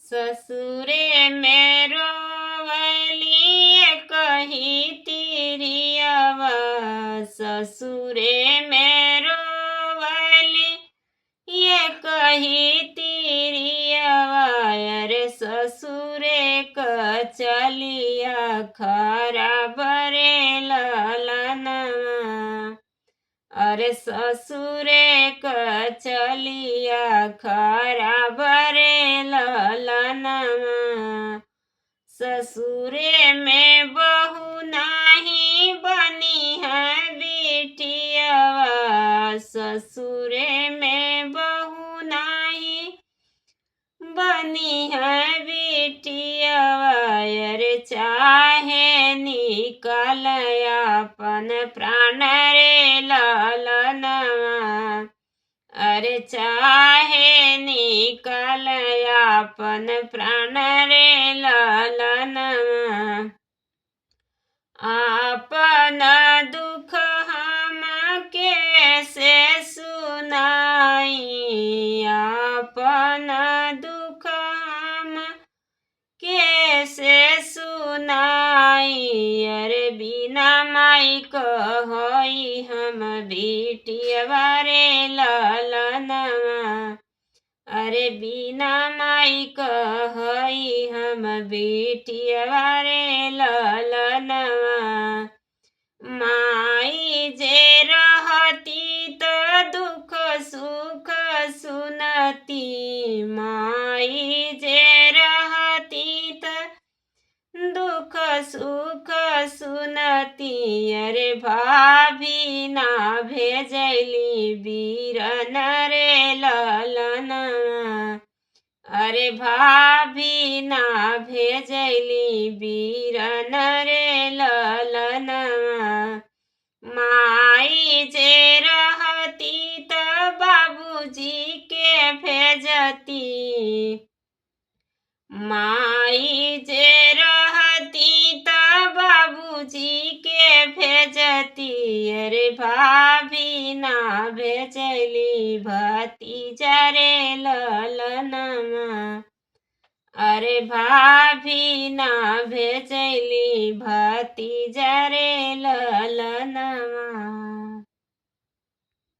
ससुरे में रोवली कही तिरियवा। ससुरे में रोवली ये कही तिरियवा। अरे ससुरे क चलिया खराब रे ललनवा। अरे ससुरे क चलिया खराब रे ललनवा। ससुरे में बहू नाही बनी है बिटियवा। ससुरे में बहू नाही बनी है बिटियवा। अरे चाहे निकल अपन प्राण रे ललनवा। अरे चाहे निकल अपन प्राण रे ललनवा। आपन दुख हम कैसे सुनाई। आपन दुख हम कैसे सुनाई। अरे बिना माई कहई हम बिटियवा रे ललनवा। अरे बिना माई कहई हम बिटियवा रे ललनवा। माई जे रहती तो दुख सुख सुनती। माई जे रहती तो दुख सुख सुनती। अरे भाभी ना भेजली बीरन रे ललनवा। अरे भाभी ना भेजली बीरन रे ललनवा। माई जे रहती तो बाबूजी के भेजती। माई जे रहती तो बाबूजी के भेजती। अरे भाभी ना भेजली भतीजा रे ललनवा। अरे भाभी ना भेजली भतीजा रे ललनवा।